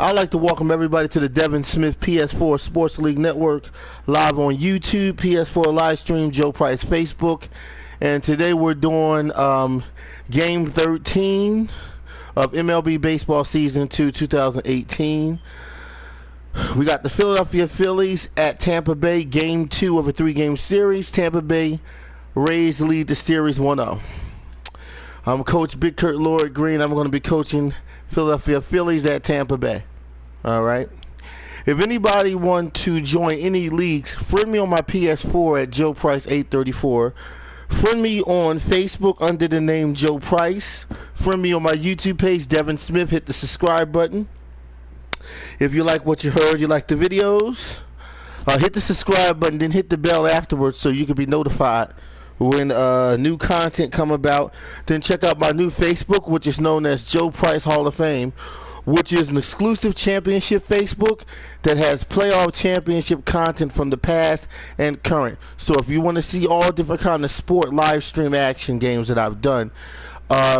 I'd like to welcome everybody to the Devin Smith PS4 Sports League Network, live on YouTube, PS4 live stream, Joe Price Facebook. And today we're doing Game 13 of MLB Baseball Season 2 2018. We got the Philadelphia Phillies at Tampa Bay, Game 2 of a 3-game series. Tampa Bay Rays lead the series 1-0. I'm Coach Big Kurt Lloyd Green. I'm going to be coaching Philadelphia Phillies at Tampa Bay. All right. If anybody want to join any leagues, friend me on my PS4 at Joe Price 834. Friend me on Facebook under the name Joe Price. Friend me on my YouTube page, Devin Smith. Hit the subscribe button. If you like what you heard, you like the videos, hit the subscribe button, then hit the bell afterwards so you can be notified when new content come about. Then check out my new Facebook, which is known as Joe Price Hall of Fame, which is an exclusive championship Facebook that has playoff championship content from the past and current. So if you want to see all different kind of sport live stream action games that I've done,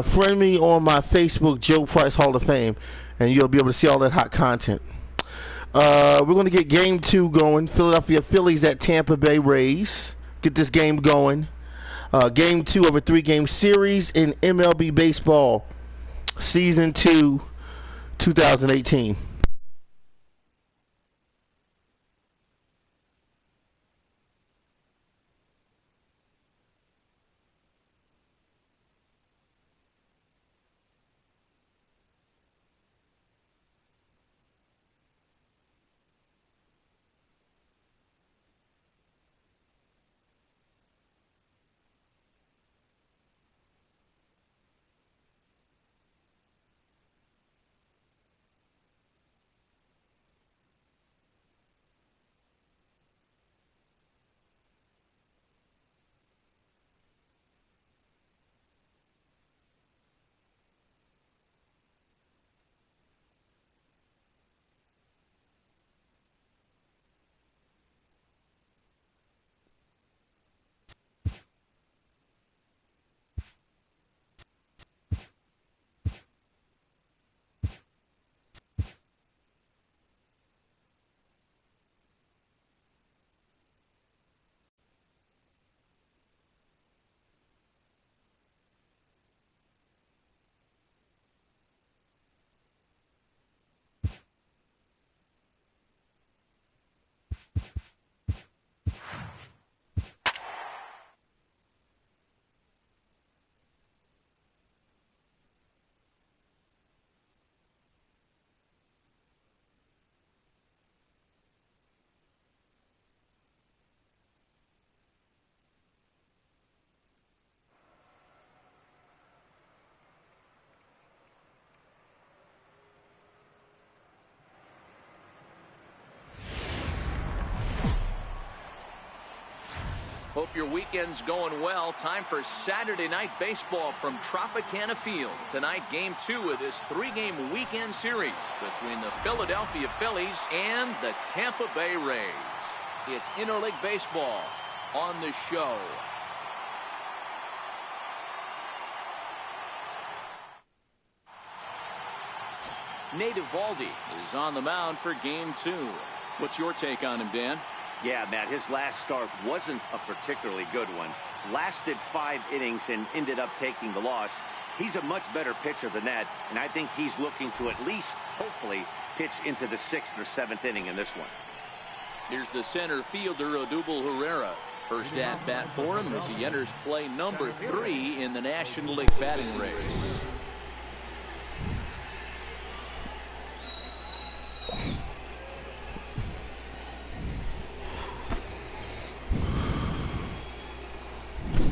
friend me on my Facebook, Joe Price Hall of Fame, and you'll be able to see all that hot content. We're going to get Game 2 going. Philadelphia Phillies at Tampa Bay Rays. Get this game going. Game 2 of a 3-game series in MLB Baseball Season 2 2018. Hope your weekend's going well. Time for Saturday Night Baseball from Tropicana Field. Tonight, Game 2 of this 3-game weekend series between the Philadelphia Phillies and the Tampa Bay Rays. It's interleague baseball on the show. Nate Eovaldi is on the mound for Game 2. What's your take on him, Dan? Yeah, Matt, his last start wasn't a particularly good one. Lasted 5 innings and ended up taking the loss. He's a much better pitcher than that, and I think he's looking to at least, hopefully, pitch into the 6th or 7th inning in this one. Here's the center fielder, Odubel Herrera. First at bat for him as he enters play number 3 in the National League batting race.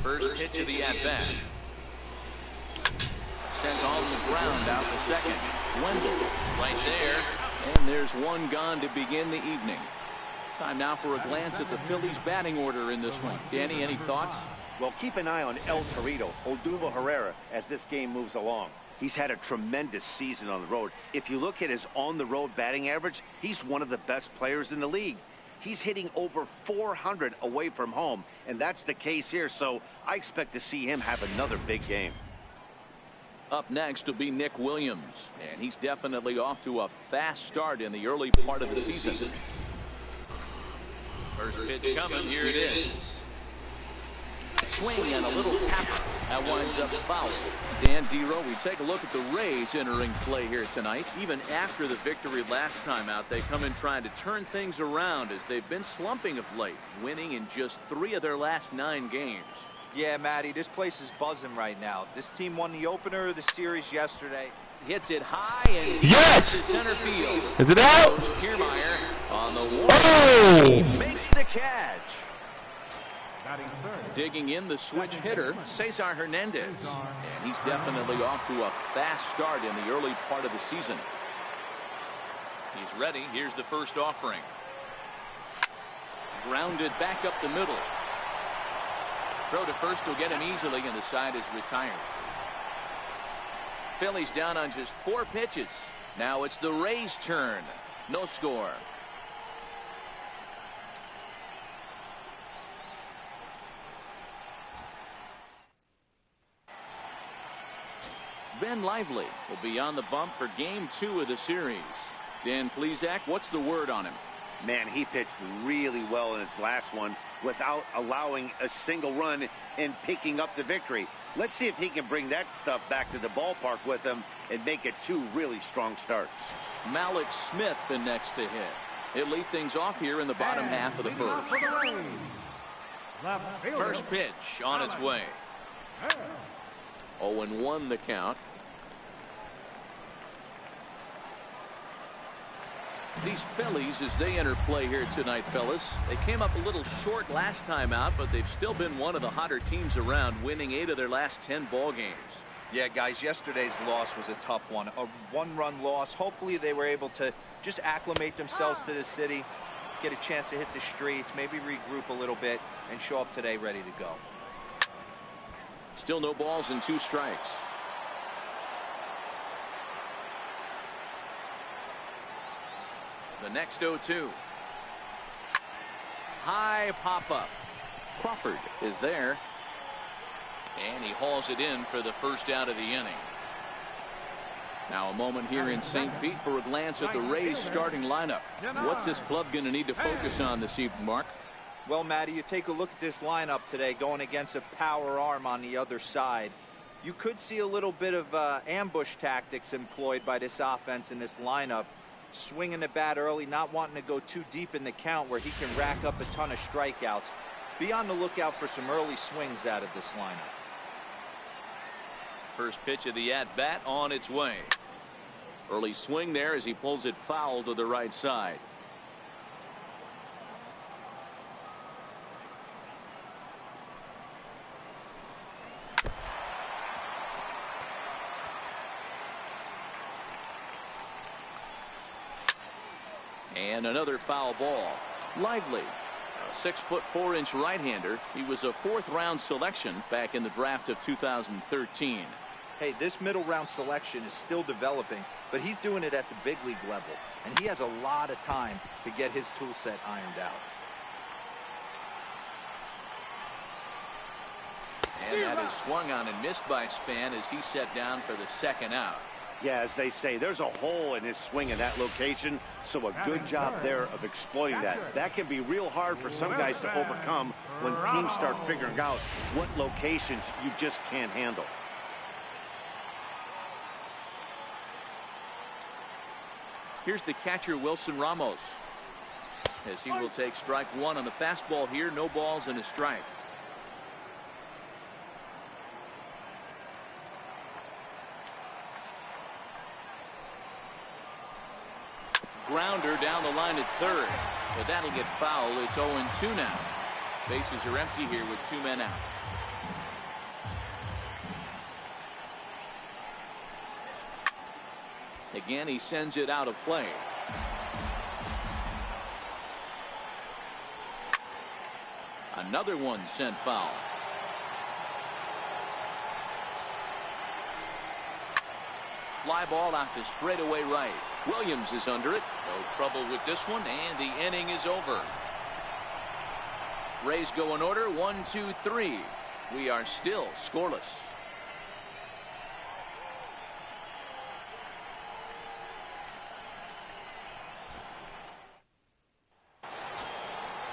First pitch of the at-bat. Sent on the ground out to second. Wendell right there. And there's one gone to begin the evening. Time now for a glance at the Phillies batting order in this one. Danny, any thoughts? Well, keep an eye on El Torito, Odubel Herrera, as this game moves along. He's had a tremendous season on the road. If you look at his on-the-road batting average, he's one of the best players in the league. He's hitting over 400 away from home, and that's the case here, so I expect to see him have another big game. Up next will be Nick Williams, and he's definitely off to a fast start in the early part of the season. First pitch coming. Here it is. Swing and a little tapper. That winds up foul. Dan Dero, we take a look at the Rays entering play here tonight. Even after the victory last time out, they come in trying to turn things around as they've been slumping of late, winning in just 3 of their last 9 games. Yeah, Matty, this place is buzzing right now. This team won the opener of the series yesterday. Hits it high and deep Yes! to center field. Is it out? Goes Kiermaier on the wall. Oh! He makes the catch. Digging in the switch hitter, Cesar Hernandez. And he's definitely off to a fast start in the early part of the season. He's ready. Here's the first offering. Grounded back up the middle. Throw to first will get him easily, and the side is retired. Phillies down on just 4 pitches. Now it's the Rays' turn. No score. Ben Lively will be on the bump for game 2 of the series. Dan Plesac, what's the word on him? Man, he pitched really well in his last one without allowing a single run and picking up the victory. Let's see if he can bring that stuff back to the ballpark with him and make it 2 really strong starts. Malik Smith the next to hit. He'll lead things off here in the bottom half of the first. First pitch on its way. 0-1 the count. These Phillies, as they enter play here tonight, fellas, they came up a little short last time out, but they've still been one of the hotter teams around, winning 8 of their last 10 ball games. Yeah, guys, yesterday's loss was a tough one. A 1-run loss. Hopefully they were able to just acclimate themselves to the city, get a chance to hit the streets, maybe regroup a little bit, and show up today ready to go. Still no balls and 2 strikes. The next 0-2. High pop-up. Crawford is there. And he hauls it in for the first out of the inning. Now a moment here in St. Pete for a glance at the Rays starting lineup. What's this club going to need to focus on this evening, Mark? Well, Matty, you take a look at this lineup today going against a power arm on the other side. You could see a little bit of ambush tactics employed by this offense in this lineup. Swinging the bat early, not wanting to go too deep in the count where he can rack up a ton of strikeouts. Be on the lookout for some early swings out of this lineup. First pitch of the at-bat on its way. Early swing there as he pulls it foul to the right side. And another foul ball. Lively, a 6'4" right-hander. He was a 4th-round selection back in the draft of 2013. Hey, this middle round selection is still developing, but he's doing it at the big league level, and he has a lot of time to get his tool set ironed out. And that is swung on and missed by Span as he set down for the 2nd out. Yeah, as they say, there's a hole in his swing in that location, so a good job there of exploiting that. That can be real hard for some guys to overcome when teams start figuring out what locations you just can't handle. Here's the catcher, Wilson Ramos, as he will take strike 1 on the fastball here. No balls and a strike. Grounder down the line at 3rd, but that'll get foul. It's 0-2 now. Bases are empty here with 2 men out. Again, he sends it out of play. Another one sent foul. Fly ball out to straightaway right. Williams is under it. No trouble with this one, and the inning is over. Rays go in order, 1, 2, 3. We are still scoreless.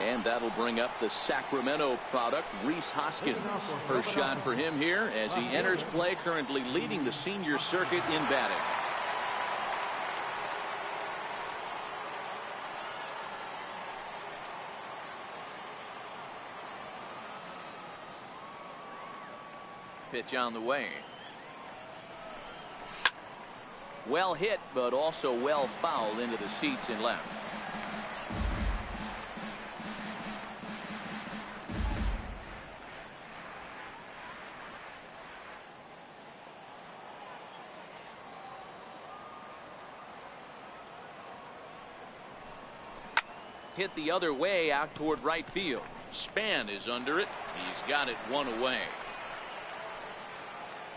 And that'll bring up the Sacramento product, Rhys Hoskins. First shot for him here as he enters play, currently leading the senior circuit in batting. Pitch on the way. Well hit, but also well fouled into the seats in left. Hit the other way out toward right field. Span is under it. He's got it one away.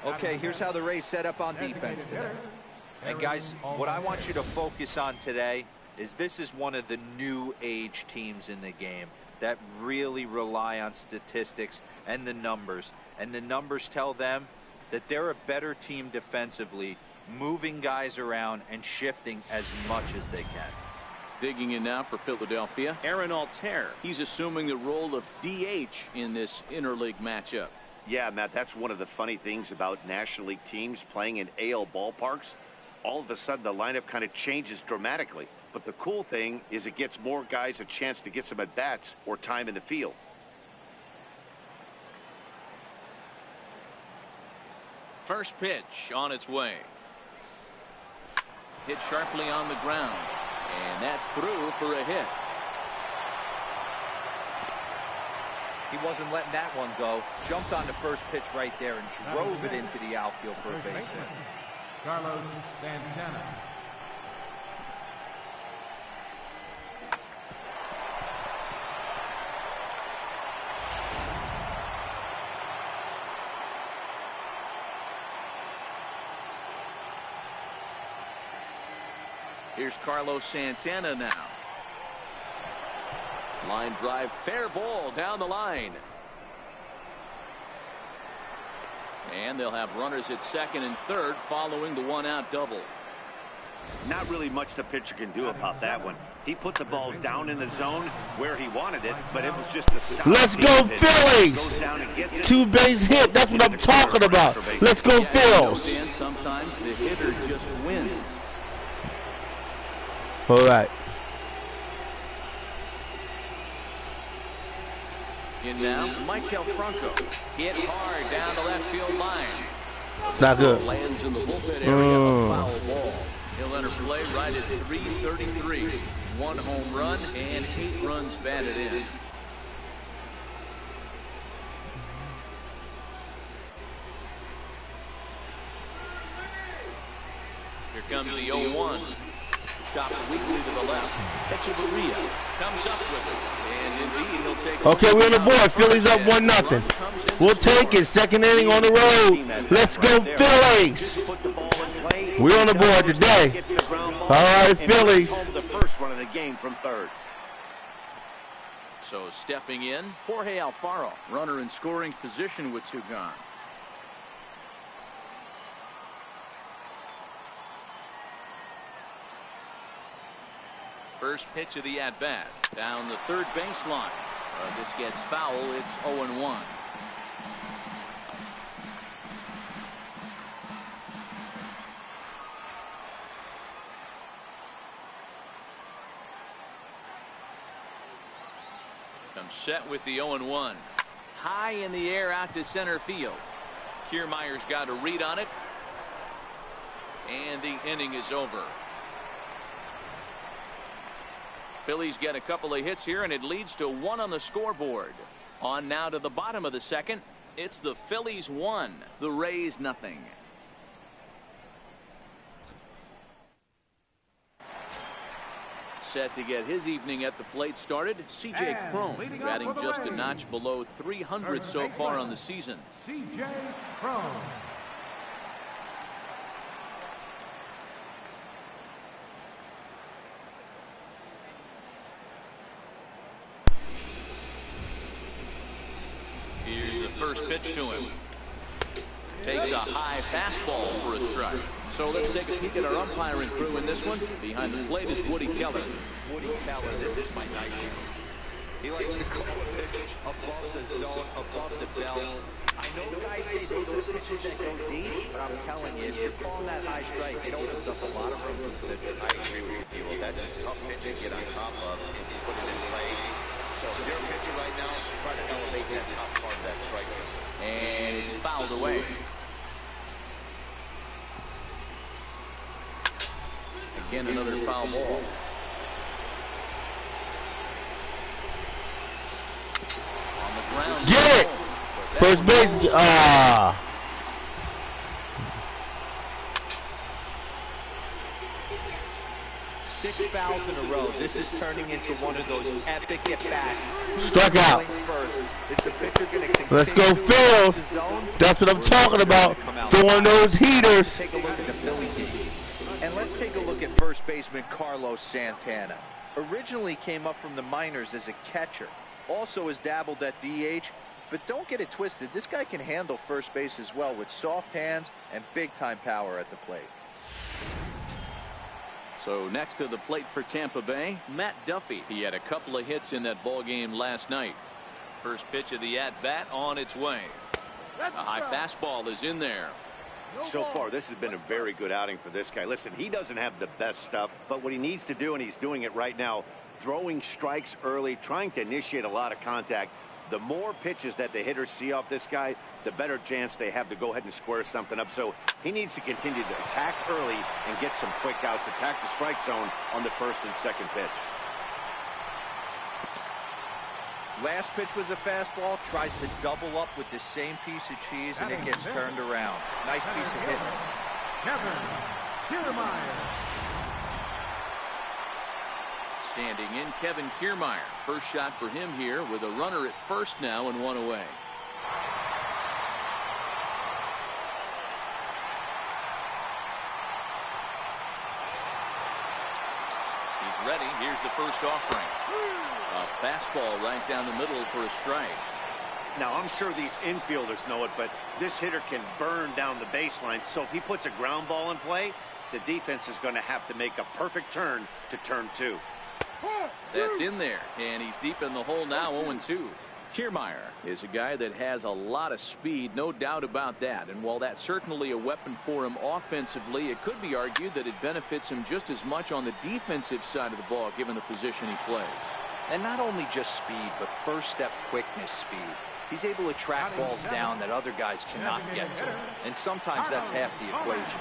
Okay, here's how the Rays set up on defense today. And guys, what I want you to focus on today is this is one of the new age teams in the game that really rely on statistics and the numbers. And the numbers tell them that they're a better team defensively, moving guys around and shifting as much as they can. Digging in now for Philadelphia, Aaron Altair. He's assuming the role of DH in this interleague matchup. Yeah, Matt, that's one of the funny things about National League teams playing in AL ballparks. All of a sudden, the lineup kind of changes dramatically. But the cool thing is it gets more guys a chance to get some at-bats or time in the field. First pitch on its way. Hit sharply on the ground. And that's through for a hit. He wasn't letting that one go. Jumped on the first pitch right there and drove it into the outfield for a base hit. Carlos Santana. Here's Carlos Santana now. Line drive, fair ball down the line. And they'll have runners at second and third following the one-out double. Not really much the pitcher can do about that one. He put the ball down in the zone where he wanted it, but it was just a solid. Let's go Phillies! Two-base hit. That's what I'm talking about. Let's go Phillies! Sometimes the hitter just wins. All right. In now, Michael Franco. Hit hard down the left field line. Not good. Lands in the bullpen area, a foul ball. He'll enter play right at 3:33. 1 home run and 8 runs batted in. Here comes the 0-1. Shot weakly to the left. Echeverria comes up with it. And indeed, he'll take. Okay, we're on the board. Phillies up 1-0. We'll take it. Second inning on the road. Let's go Phillies. We're on the board today. All right, Phillies. The first run of the game from third. So stepping in, Jorge Alfaro, runner in scoring position with 2 gone. First pitch of the at-bat down the third baseline. This gets foul. It's 0-1. Comes set with the 0-1. High in the air out to center field. Kiermaier's got a read on it. And the inning is over. Phillies get a couple of hits here, and it leads to 1 on the scoreboard. On now to the bottom of the second. It's the Phillies 1, the Rays nothing. Set to get his evening at the plate started, C.J. Cron, batting just a notch below 300 so far on the season. C.J. Cron. Here's the first pitch to him. Takes a high fastball for a strike. So let's take a peek at our umpiring crew in this one. Behind the plate is Woody Keller. Woody Keller, this is my night. He likes to call a pitch above the zone, above the belt. I know guys say those are the pitches that go deep, but I'm telling you, if you're calling that high strike, it opens up a lot of room for the pitcher. I agree with you, People. That's a tough pitch to get on top of if you put it in play. So if you're a pitcher right now, try to elevate that top part of that strike zone. And it's fouled away. Again, another foul ball. On the ground. Get it! First base. Ah. 6 fouls in a row. This is turning into one of those epic at-bats. Struck out. Let's go, Phillies. That's what I'm talking about. Throwing those heaters. Take a look at the Philly team. And let's take a look at first baseman Carlos Santana. Originally came up from the minors as a catcher. Also has dabbled at DH. But don't get it twisted. This guy can handle first base as well with soft hands and big-time power at the plate. So next to the plate for Tampa Bay, Matt Duffy. He had a couple of hits in that ball game last night. First pitch of the at-bat on its way. A high fastball is in there. So far, this has been a very good outing for this guy. Listen, he doesn't have the best stuff, but what he needs to do, and he's doing it right now, throwing strikes early, trying to initiate a lot of contact. The more pitches that the hitters see off this guy, the better chance they have to go ahead and square something up. So he needs to continue to attack early and get some quick outs, attack the strike zone on the first and second pitch. Last pitch was a fastball, tries to double up with the same piece of cheese, and it gets turned around. Nice piece of hitting. Kevin Kiermaier. Standing in, Kevin Kiermaier. First shot for him here with a runner at first now and one away. He's ready. Here's the first offering. A fastball right down the middle for a strike. Now, I'm sure these infielders know it, but this hitter can burn down the baseline. So if he puts a ground ball in play, the defense is going to have to make a perfect turn to turn 2. That's in there, and he's deep in the hole now, 0-2. Kiermaier is a guy that has a lot of speed, no doubt about that. And while that's certainly a weapon for him offensively, it could be argued that it benefits him just as much on the defensive side of the ball, given the position he plays. And not only just speed, but first step quickness speed. He's able to track balls down that other guys cannot get to. And sometimes that's half the equation.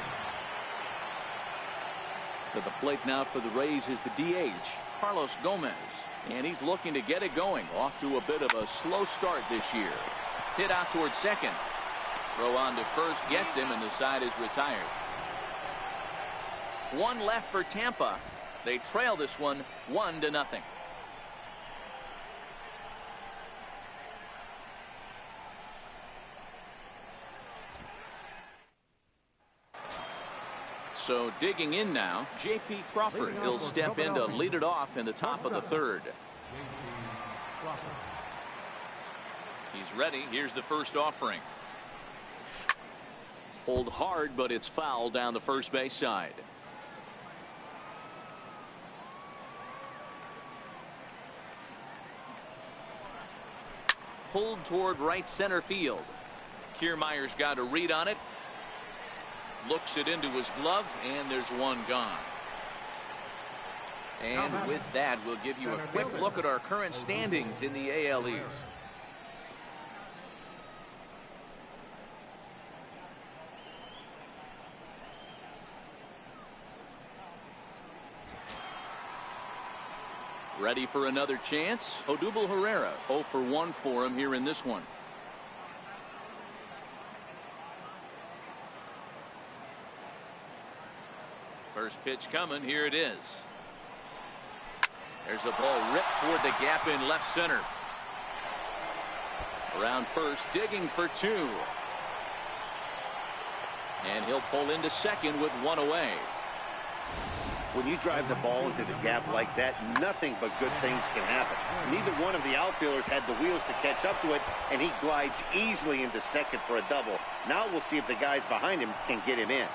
To the plate now for the Rays is the DH, Carlos Gomez. And he's looking to get it going. Off to a bit of a slow start this year. Hit out towards second. Throw on to first gets him, and the side is retired. One left for Tampa. They trail this one 1-0. So digging in now, J.P. Crawford. He'll step in to lead it off in the top of the third. He's ready. Here's the first offering. Hold hard, but it's foul down the first base side. Pulled toward right center field. Kiermaier's got a read on it. Looks it into his glove, and there's one gone. And with that, we'll give you a quick look at our current standings in the AL East. Ready for another chance? Odubel Herrera, 0 for 1 for him here in this one. First pitch coming. Here it is. There's a ball ripped toward the gap in left center. Around first, digging for 2. And he'll pull into second with 1 away. When you drive the ball into the gap like that, nothing but good things can happen. Neither one of the outfielders had the wheels to catch up to it, and he glides easily into second for a double. Now we'll see if the guys behind him can get him in.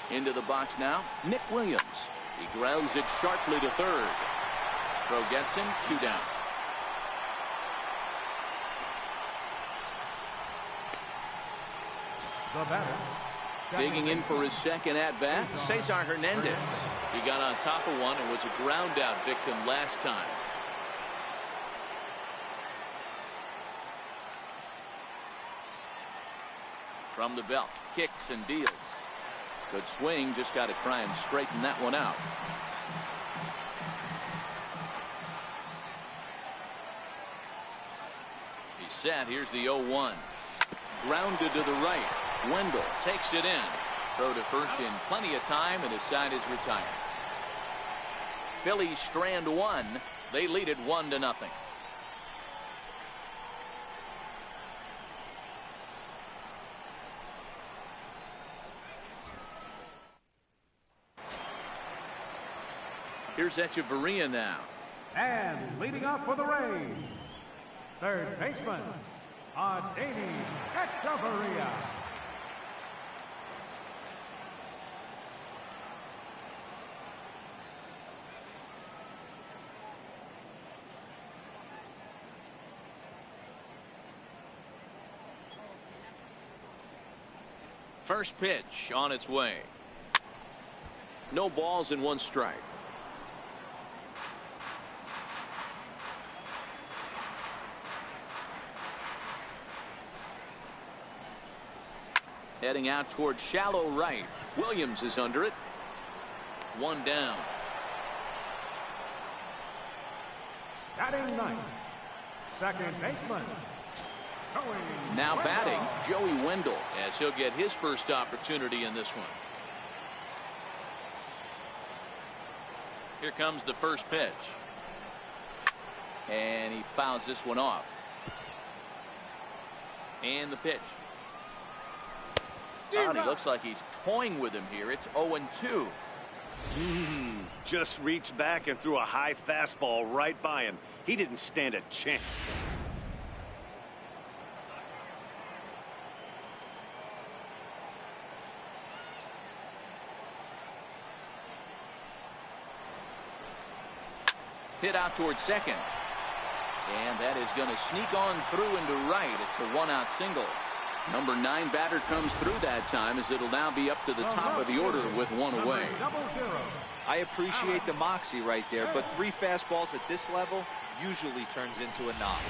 Into the box now, Nick Williams. He grounds it sharply to third. Throw gets him, 2 down. The batter. Digging in for his second at-bat, Cesar Hernandez. He got on top of one and was a ground-out victim last time. From the belt, kicks and deals. Good swing, just got to try and straighten that one out. He's set. Here's the 0-1. Grounded to the right. Wendell takes it in. Throw to first in plenty of time, and his side is retired. Phillies strand one. They lead it 1-0. Here's Echeverria now. And leading off for the Rays, third baseman, Adeiny Echeverria. First pitch on its way. No balls and 1 strike. Heading out towards shallow right. Williams is under it. 1 down. Batting ninth, second baseman. Now batting, Joey Wendell, as he'll get his first opportunity in this one. Here comes the first pitch. And he fouls this one off. And the pitch. Oh, and he looks like he's toying with him here. It's 0-2. Just reached back and threw a high fastball right by him. He didn't stand a chance. Hit out towards second. And that is going to sneak on through into right. It's a 1-out single. Number 9 batter comes through that time, as it'll now be up to the top of the order with 1 away. I appreciate the moxie right there, but 3 fastballs at this level usually turns into a knock.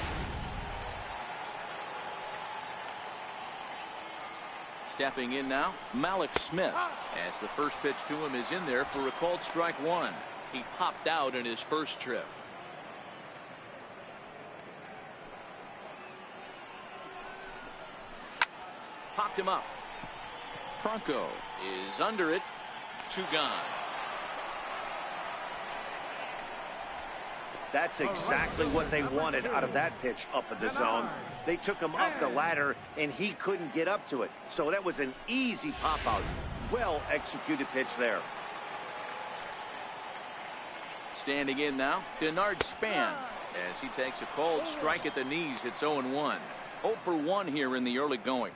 Stepping in now, Malik Smith, as the first pitch to him is in there for a called strike 1. He popped out in his first trip. Popped him up. Franco is under it. 2 gone. That's exactly what they wanted out of that pitch up in the zone. They took him up the ladder, and he couldn't get up to it. So that was an easy pop-out. Well executed pitch there. Standing in now, Denard Span, as he takes a called strike at the knees. It's 0-1. 0 for 1 here in the early going.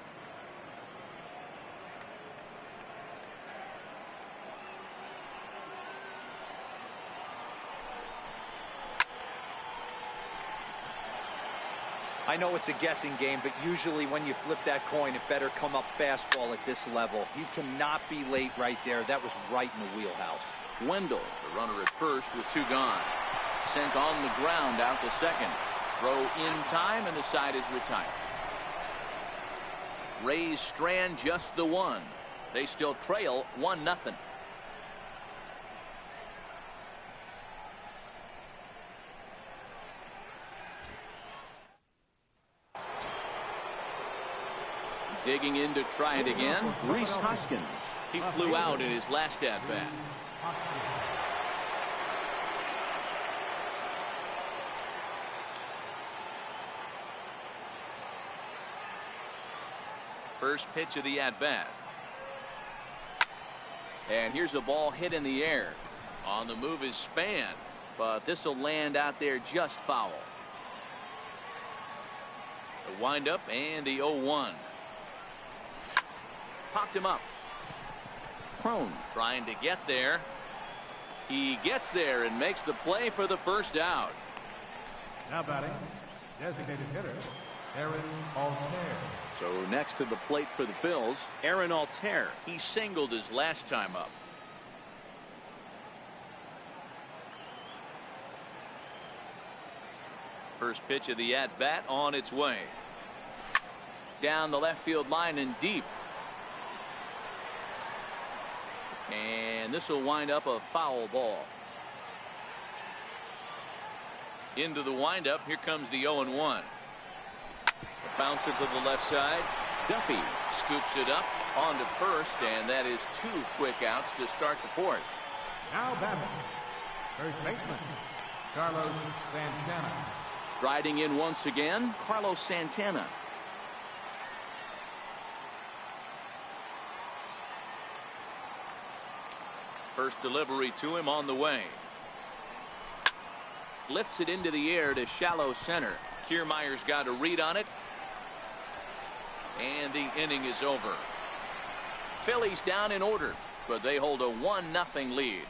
I know it's a guessing game, but usually when you flip that coin, it better come up fastball at this level. You cannot be late right there. That was right in the wheelhouse. Wendell, the runner at first with 2 gone. Sent on the ground out to second. Throw in time, and the side is retired. Rays strand just the 1. They still trail 1-0. Digging in to try it again, Rhys Hoskins. He flew out in his last at-bat. First pitch of the at-bat. And here's a ball hit in the air. On the move is Span, but this will land out there just foul. The windup and the 0-1. Popped him up. Crone trying to get there. He gets there and makes the play for the first out. Now batting, designated hitter, Aaron Altair. So next to the plate for the Phils, Aaron Altair. He singled his last time up. First pitch of the at-bat on its way. Down the left field line and deep. And this will wind up a foul ball. Into the windup. Here comes the 0-1. Bouncer to the left side. Duffy scoops it up onto first, and that is 2 quick outs to start the fourth. Now batting, first baseman, Carlos Santana. Striding in once again, Carlos Santana. First delivery to him on the way. Lifts it into the air to shallow center. Kiermaier's got a read on it. And the inning is over. Phillies down in order, but they hold a 1-0 lead.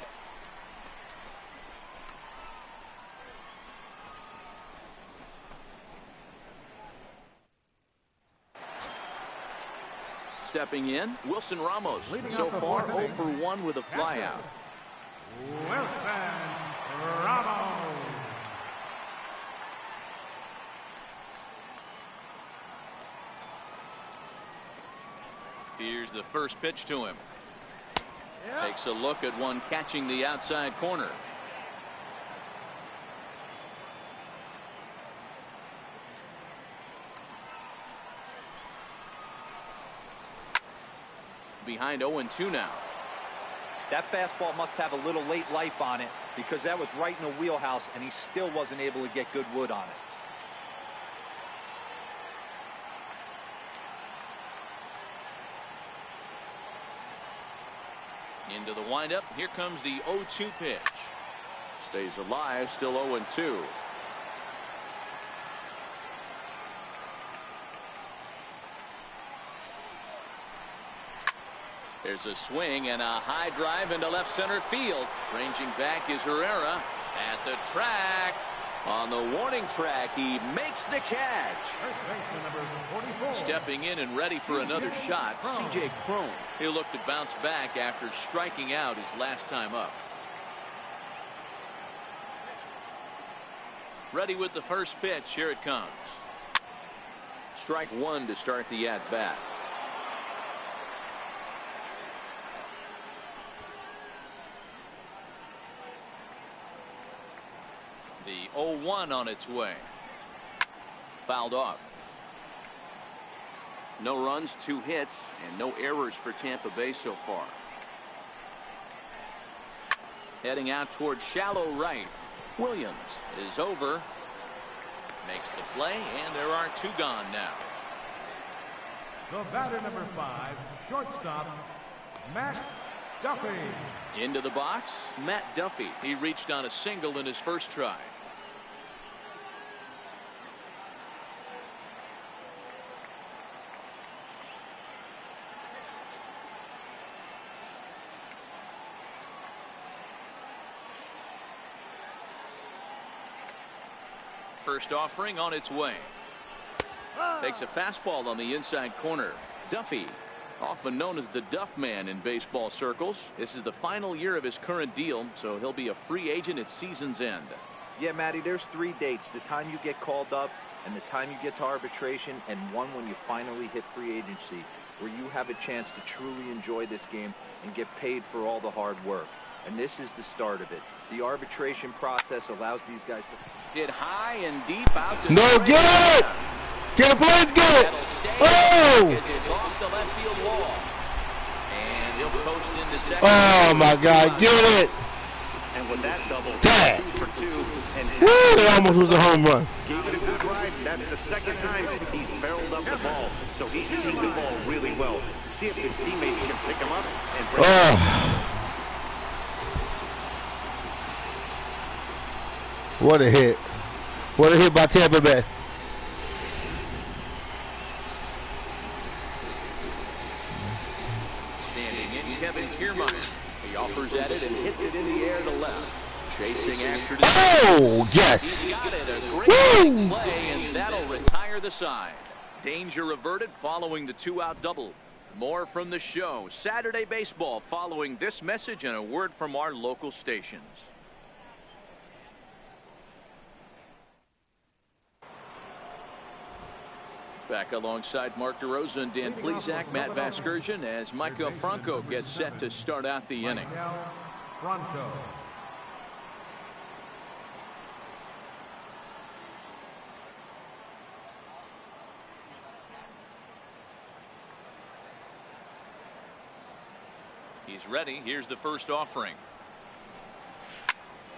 Stepping in, Wilson Ramos. So far 0 for 1 with a flyout. Wilson Ramos. Here's the first pitch to him. Takes a look at one catching the outside corner. Behind 0-2 now. That fastball must have a little late life on it, because that was right in the wheelhouse and he still wasn't able to get good wood on it. Into the windup. Here comes the 0-2 pitch. Stays alive. Still 0-2. There's a swing and a high drive into left center field. Ranging back is Herrera at the track. On the warning track, he makes the catch. First baseman number 44. Stepping in and ready for another shot, C.J. Crone. He'll look to bounce back after striking out his last time up. Ready with the first pitch. Here it comes. Strike 1 to start the at-bat. The 0-1 on its way. Fouled off. No runs, 2 hits, and no errors for Tampa Bay so far. Heading out towards shallow right. Williams is over. Makes the play, and there are 2 gone now. The batter number 5, shortstop, Matt Duffy. Into the box, Matt Duffy. He reached on a single in his first try. First offering on its way. Takes a fastball on the inside corner. Duffy, often known as the Duff Man in baseball circles. This is the final year of his current deal, so he'll be a free agent at season's end. Yeah, Matty, there's 3 dates: the time you get called up, and the time you get to arbitration, and one when you finally hit free agency, where you have a chance to truly enjoy this game and get paid for all the hard work. And this is the start of it. The arbitration process allows these guys to hit high and deep out to no, get it! Get it, please get it! Oh! It's off the left field wall. And he'll post into second. Oh my God, get it! And with that double, Dang. 2 for 2, and Woo, they almost was a home run. gave it a good ride. That's the second time he's barreled up the ball, so he's seen the ball really well. See if his teammates can pick him up and bring him. What a hit. What a hit by Tampa Bay. Standing in, Kevin Kiermaier. Oh, yes. He's got it. A great play, and that'll retire the side. Danger averted following the 2-out double. More from the show. Saturday baseball following this message and a word from our local stations. Back alongside Mark DeRosa and Dan Plesac, Matt Vasgersian, as Michael Franco gets set to start out the inning. Franco. He's ready. Here's the first offering.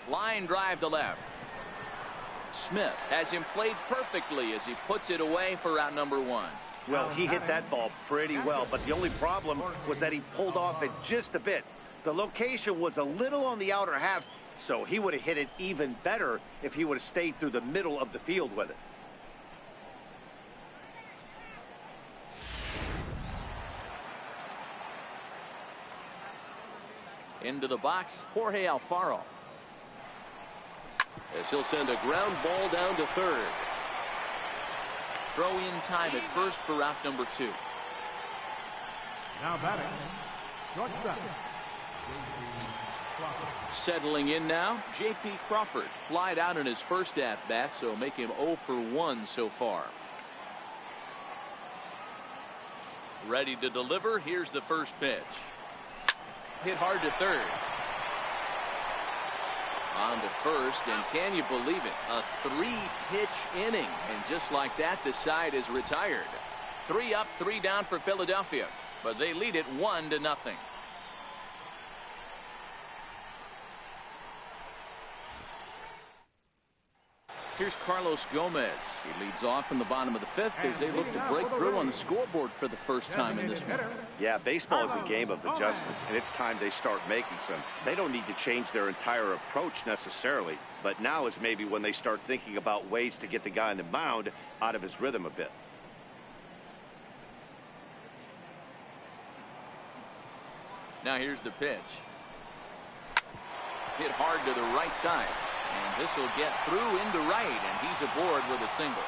Line drive to left. Smith has him played perfectly as he puts it away for out number 1. Well, he hit that ball pretty well, but the only problem was that he pulled off it just a bit. The location was a little on the outer half, so he would have hit it even better if he would have stayed through the middle of the field with it. Into the box, Jorge Alfaro. As he'll send a ground ball down to third. Throw in time at first for out number 2. Now batting, shortstop. Settling in now, J.P. Crawford. Flied out in his first at-bat, so make him 0 for 1 so far. Ready to deliver. Here's the first pitch. Hit hard to third. On to first, and can you believe it? A 3-pitch inning, and just like that, the side is retired. 3 up, 3 down for Philadelphia, but they lead it 1-0. Here's Carlos Gomez. He leads off in the bottom of the 5th as they look to break through on the scoreboard for the first time in this one. Yeah, baseball is a game of adjustments, and it's time they start making some. They don't need to change their entire approach necessarily, but now is maybe when they start thinking about ways to get the guy on the mound out of his rhythm a bit. Now here's the pitch. Hit hard to the right side. And this will get through into right, and he's aboard with a single.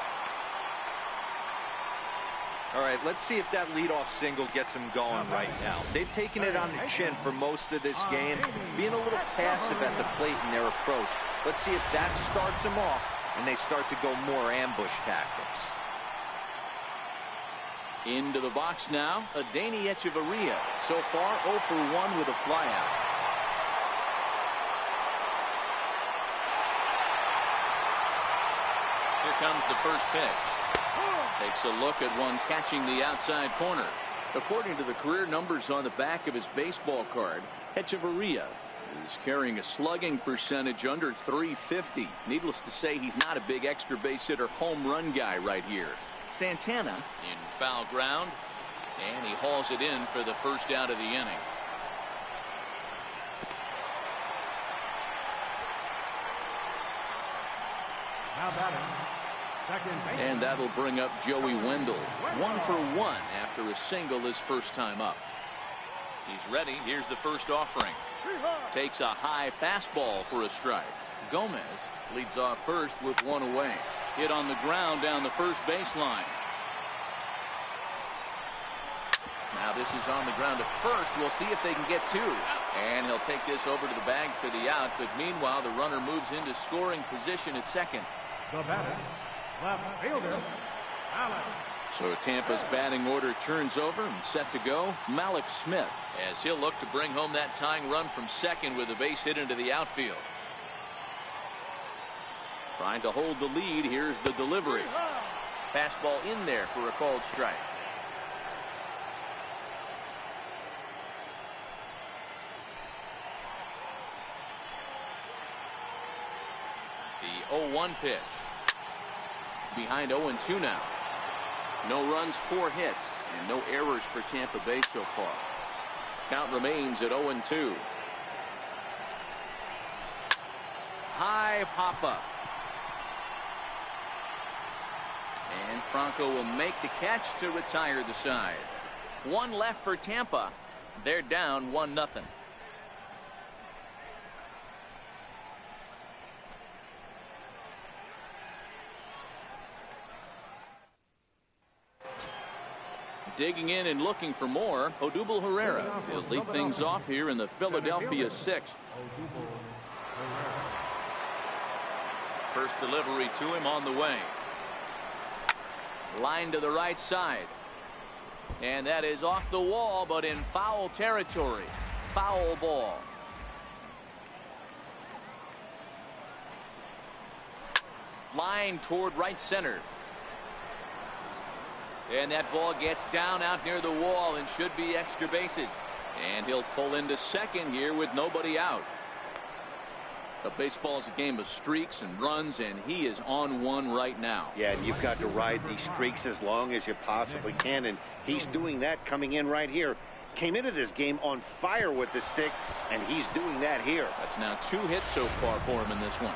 All right, let's see if that leadoff single gets him going right now. They've taken it on the chin for most of this game, being a little passive at the plate in their approach. Let's see if that starts them off, and they start to go more ambush tactics. Into the box now, Adeiny Echeverria. So far, 0 for 1 with a flyout. Here comes the first pitch. Takes a look at one catching the outside corner. According to the career numbers on the back of his baseball card, Echeverria is carrying a slugging percentage under .350. Needless to say, he's not a big extra base hitter home run guy right here. Santana in foul ground, and he hauls it in for the first out of the inning. Now batting, second base. And that'll bring up Joey Wendell. 1 for 1 after a single his first time up. He's ready. Here's the first offering. Takes a high fastball for a strike. Gomez leads off first with 1 away. Hit on the ground down the first baseline. Now this is on the ground at first. We'll see if they can get 2. And he'll take this over to the bag for the out. But meanwhile, the runner moves into scoring position at second. The batter, left fielder, Alex. So Tampa's batting order turns over and set to go. Malik Smith, as he'll look to bring home that tying run from second with a base hit into the outfield. Trying to hold the lead. Here's the delivery. Fastball in there for a called strike. The 0-1 pitch. Behind 0-2 now. No runs, 4 hits, and no errors for Tampa Bay so far. Count remains at 0-2. High pop-up. And Franco will make the catch to retire the side. 1 left for Tampa. They're down 1-0. Digging in and looking for more, Odubel Herrera. He'll lead things off here in the Philadelphia 6th. First delivery to him on the way. Line to the right side. And that is off the wall, but in foul territory. Foul ball. Line toward right center. And that ball gets down out near the wall and should be extra bases. And he'll pull into second here with nobody out. But baseball's a game of streaks and runs, and he is on one right now. Yeah, and you've got to ride these streaks as long as you possibly can, and he's doing that coming in right here. Came into this game on fire with the stick, and he's doing that here. That's now 2 hits so far for him in this one.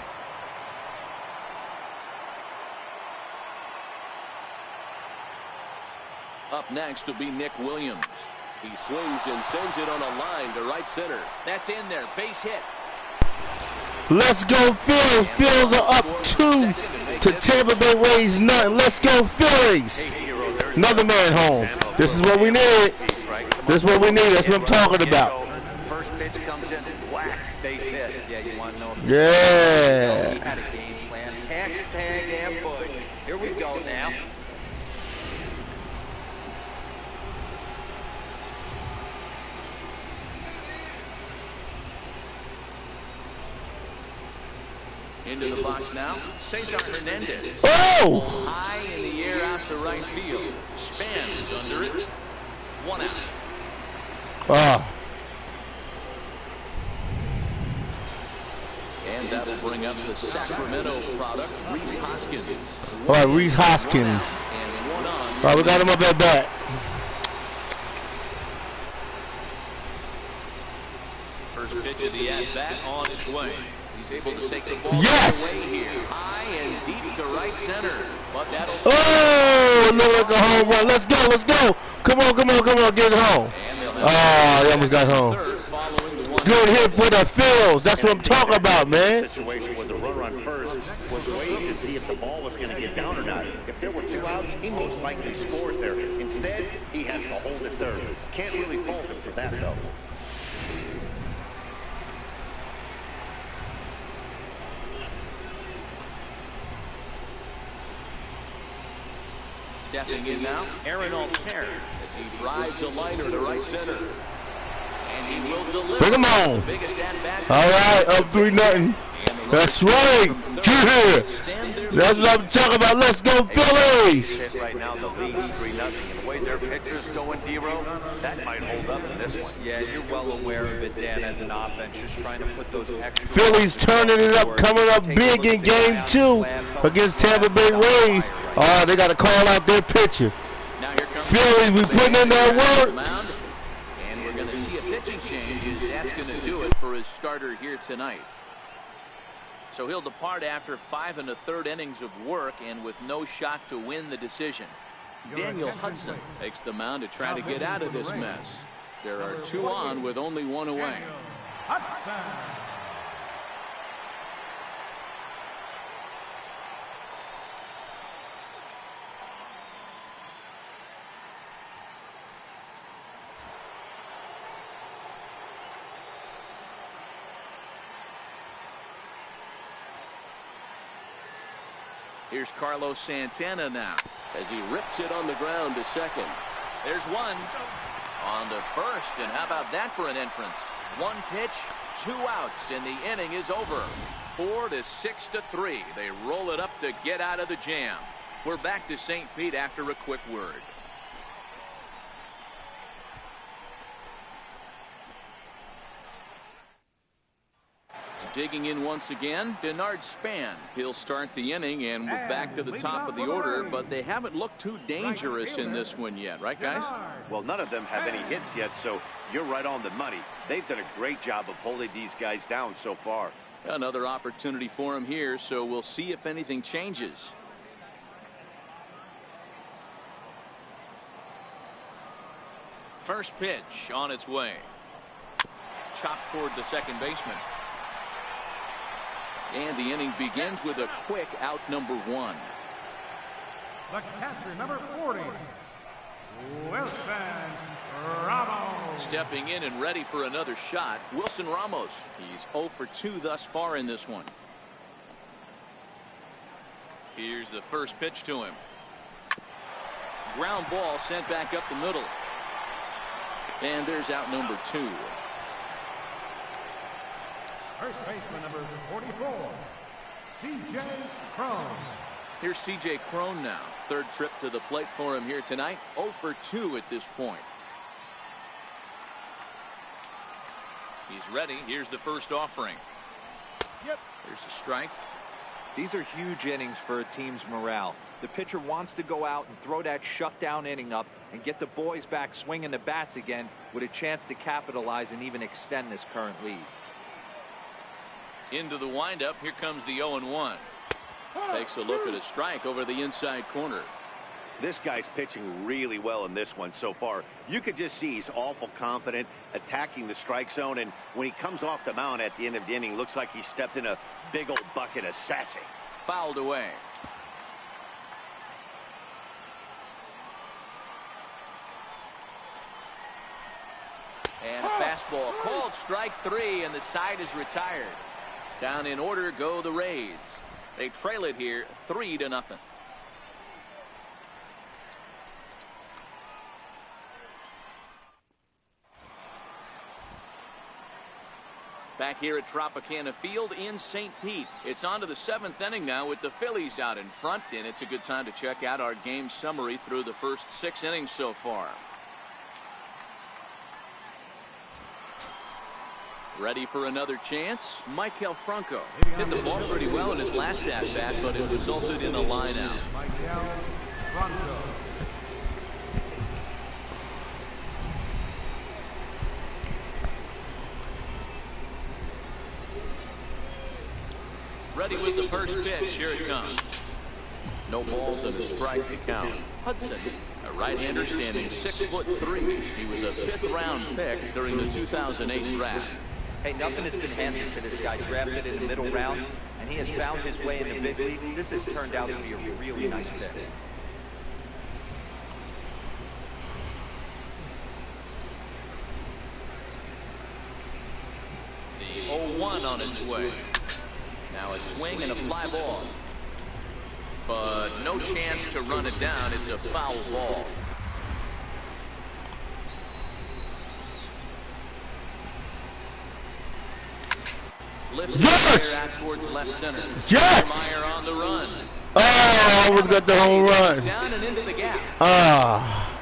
Up next will be Nick Williams. He swings and sends it on a line to right center. That's in there. Base hit. Let's go Phillies. Phillies are up 2 to Tampa Bay Rays none. Let's go Phillies. Another man home. This is what we need. This is what we need. That's what I'm talking about. First pitch comes in, whack, base hit. Yeah, you want to know if Yeah. he had a game plan. Hashtag ambush. Here we go now. Into the box now, Cesar Hernandez. Oh! High in the air out to right field. Span is under it. 1 out. Ah. And that'll bring up the Sacramento product, Rhys Hoskins. All right, Rhys Hoskins. And 1 on. All right, we got him up at bat. First pitch of the at-bat on its way. He's able to take the ball Yes! away here. High and deep to right center. But that'll Oh, look like a home run. Let's go, let's go. Come on, come on, come on, get it home. Oh, he almost got home. Good hit for the Phillies. That's what I'm talking about, man. Situation where the runner on first was waiting to see if the ball was going to get down or not. If there were 2 outs, he most likely scores there. Instead, he has to hold it third. Can't really fault him for that, though. Stepping in now, Aaron Altair as he drives a liner to right center. And he will deliver. Bring him on. The biggest at-bats. All right, up 3-0. That's right. Yeah. That's what I'm talking about. Let's go Phillies. Right now, the lead's 3-0. And the way their pitchers going, D-Row, that might hold up in this one. Yeah, you're well aware of it, Dan, as an offense, just trying to put those extra. Phillies turning it up, coming up big in game 2 against Tampa Bay Rays. Oh, they got to call out their pitcher. Now here comes Phillies, we putting in that work. And we're going to see a pitching change as that's going to do it for his starter here tonight. So he'll depart after 5 1/3 innings of work and with no shot to win the decision. Daniel Hudson takes the mound to try to get out of this mess. There are 2 on with only 1 away. Here's Carlos Santana now as he rips it on the ground to second. There's 1 on to first, and how about that for an entrance? 1 pitch, 2 outs, and the inning is over. 4 to 6 to 3. They roll it up to get out of the jam. We're back to St. Pete after a quick word. Digging in once again, Denard Span. He'll start the inning, and we're back to the top of the order, but they haven't looked too dangerous in this one yet, right, guys? Well, none of them have any hits yet, so you're right on the money. They've done a great job of holding these guys down so far. Another opportunity for him here, so we'll see if anything changes. First pitch on its way. Chopped toward the second baseman. And the inning begins with a quick out number 1. The catcher, number 40. Wilson Ramos. Stepping in and ready for another shot, Wilson Ramos. He's 0 for 2 thus far in this one. Here's the first pitch to him. Ground ball sent back up the middle. And there's out number 2. First baseman number 44, C.J. Cron. Here's C.J. Cron now. Third trip to the plate for him here tonight. 0 for 2 at this point. He's ready. Here's the first offering. Yep. Here's a strike. These are huge innings for a team's morale. The pitcher wants to go out and throw that shutdown inning up and get the boys back swinging the bats again with a chance to capitalize and even extend this current lead. Into the windup. Here comes the 0-1. Takes a look at a strike over the inside corner. This guy's pitching really well in this one so far. You could just see he's awful confident attacking the strike zone, and when he comes off the mound at the end of the inning, looks like he stepped in a big old bucket of sassy. Fouled away. And a fastball called strike 3, and the side is retired. Down in order go the Rays. They trail it here 3-0. Back here at Tropicana Field in St. Pete. It's on to the 7th inning now with the Phillies out in front, and it's a good time to check out our game summary through the first 6 innings so far. Ready for another chance. Michael Franco hit the ball pretty well in his last at-bat, but it resulted in a line-out. Michael Franco. Ready with the first pitch. Here it comes. No balls and a strike to count. Hudson, a right-hander standing 6'3". He was a 5th-round pick during the 2008 draft. Hey, nothing has been handed to this guy. Drafted in the middle rounds, and he has found his way in the big leagues. This has turned out to be a really nice pick. The 0-1 on its way. Now a swing and a fly ball. But no chance to run it down. It's a foul ball. Lifted Yes! out towards left center. Yes! Meyer on the run. Oh, almost got the home run. Down and into the gap. Ah.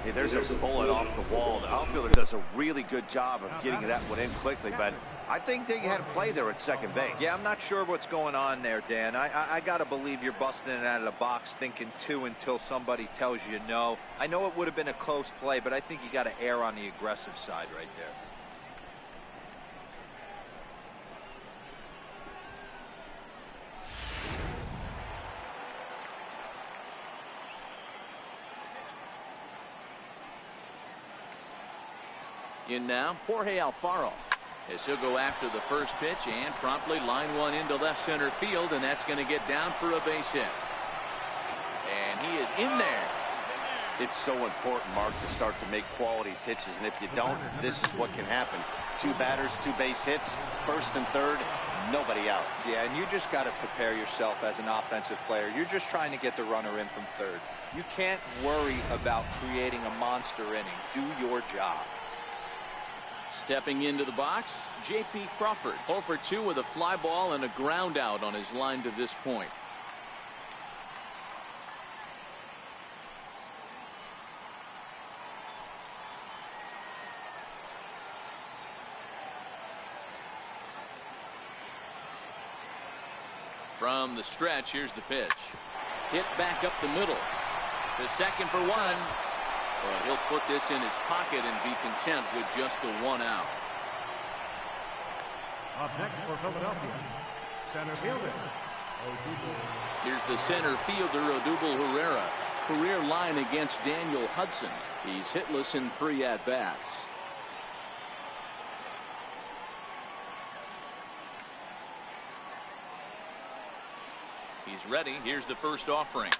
Hey, there's a bullet off the wall. The outfielder does a really good job of getting that one in quickly, but I think they had a play there at second base. Yeah, I'm not sure what's going on there, Dan. I got to believe you're busting it out of the box thinking 2 until somebody tells you no. I know it would have been a close play, but I think you got to err on the aggressive side right there. In now, Jorge Alfaro, as he'll go after the first pitch and promptly line one into left center field, and that's going to get down for a base hit. And he is in there. It's so important, Mark, to start to make quality pitches, and if you don't, this is what can happen. 2 batters, 2 base hits, first and third, nobody out. Yeah, and you just got to prepare yourself as an offensive player. You're just trying to get the runner in from third. You can't worry about creating a monster inning. Do your job. Stepping into the box, J.P. Crawford, 0 for 2 with a fly ball and a ground out on his line to this point. From the stretch, here's the pitch. Hit back up the middle. The second for 1. But he'll put this in his pocket and be content with just the 1 out. Up next for Philadelphia, center fielder, Odubel. Here's the center fielder, Odubel Herrera. Career line against Daniel Hudson. He's hitless in 3 at-bats. He's ready. Here's the first offering.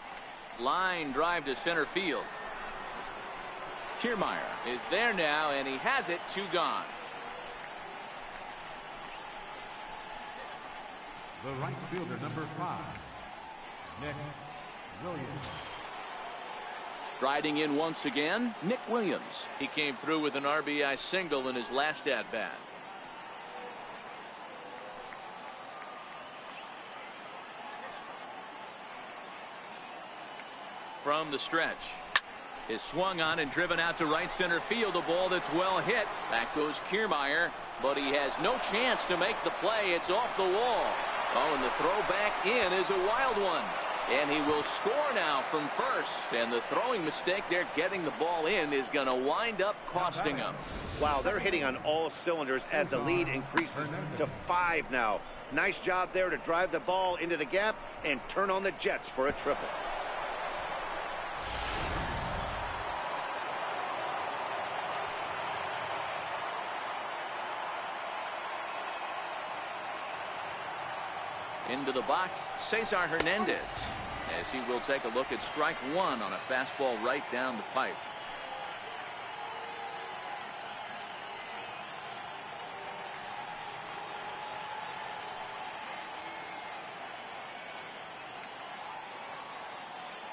Line drive to center field. Kiermaier is there now, and he has it. 2 gone. The right fielder, number 5, Nick Williams. Striding in once again, Nick Williams. He came through with an RBI single in his last at-bat. From the stretch, is swung on and driven out to right center field. A ball that's well hit. Back goes Kiermaier, but he has no chance to make the play. It's off the wall. Oh, and the throw back in is a wild one. And he will score now from first. And the throwing mistake there, getting the ball in, is going to wind up costing him. Wow, they're hitting on all cylinders as the lead increases to 5 now. Nice job there to drive the ball into the gap and turn on the Jets for a triple. Into the box, Cesar Hernandez, as he will take a look at strike 1 on a fastball right down the pipe.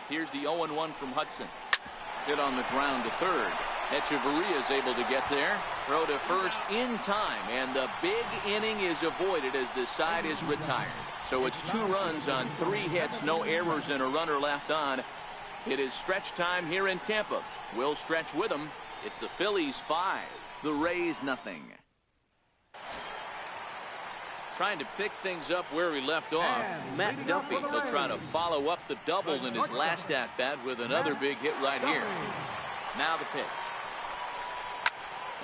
Here's the 0-1 from Hudson. Hit on the ground to third. Echeverria is able to get there. Throw to first in time, and the big inning is avoided as the side is retired. So it's 2 runs on 3 hits, no errors, and a runner left on. It is stretch time here in Tampa. We'll stretch with them. It's the Phillies 5, the Rays nothing. Trying to pick things up where he left off, Matt Duffy. He'll try to follow up the double in his last at-bat with another big hit right here. Now the pitch.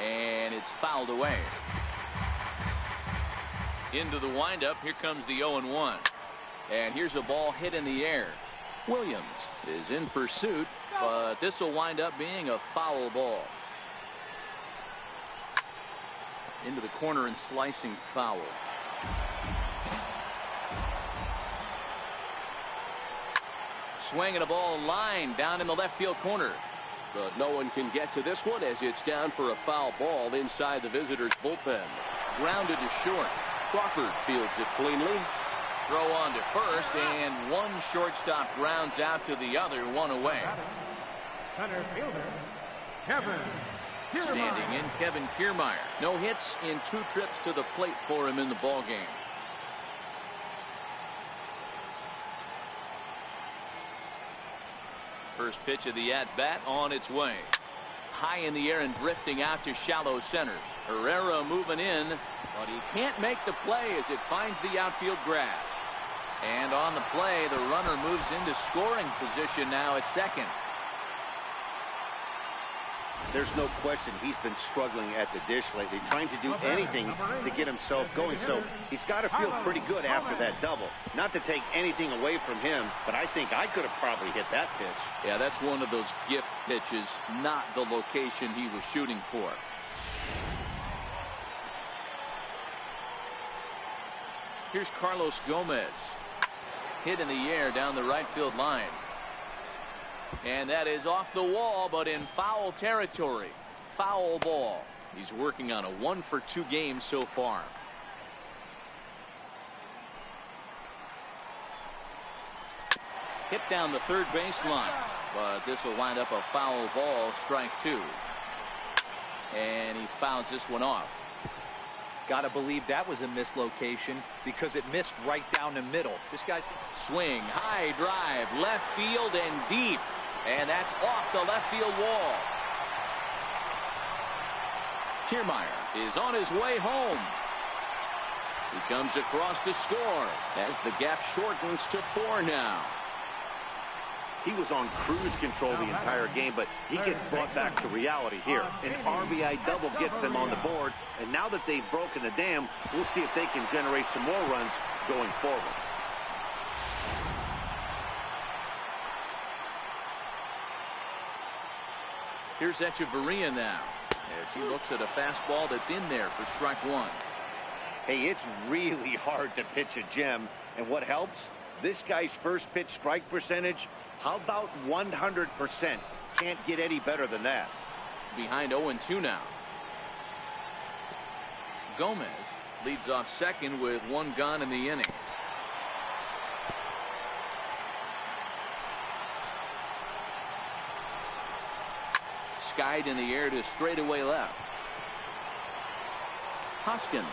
And it's fouled away. Into the windup. Here comes the 0-1. And here's a ball hit in the air. Williams is in pursuit, but this will wind up being a foul ball. Into the corner and slicing foul. Swinging a ball line down in the left field corner. But no one can get to this one as it's down for a foul ball inside the visitors' bullpen. Grounded to short. Crawford fields it cleanly. Throw on to first, and one shortstop grounds out to the other, 1 away. Center fielder, Kevin Kiermaier. Standing in, Kevin Kiermaier. No hits in 2 trips to the plate for him in the ballgame. First pitch of the at-bat on its way. High in the air and drifting out to shallow center. Herrera moving in, but he can't make the play as it finds the outfield grass. And on the play, the runner moves into scoring position now at second. There's no question he's been struggling at the dish lately, trying to do anything to get himself going. So he's got to feel pretty good after that double. Not to take anything away from him, but I think I could have probably hit that pitch. Yeah, that's one of those gift pitches, not the location he was shooting for. Here's Carlos Gomez. Hit in the air down the right field line. And that is off the wall, but in foul territory. Foul ball. He's working on a 1-for-2 game so far. Hit down the third baseline, but this will wind up a foul ball, strike 2. And he fouls this one off. Gotta believe that was a mislocation because it missed right down the middle. This guy's swing, high drive, left field and deep. And that's off the left field wall. Kiermaier is on his way home. He comes across to score as the gap shortens to 4 now. He was on cruise control the entire game, but he gets brought back to reality here. An RBI double gets them on the board, and now that they've broken the dam, we'll see if they can generate some more runs going forward. Here's Echeverria now as he looks at a fastball that's in there for strike 1. Hey, it's really hard to pitch a gem, and what helps? This guy's first pitch strike percentage, how about 100%? Can't get any better than that. Behind 0-2 now. Gomez leads off second with one gone in the inning. Skied in the air to straightaway left. Hoskins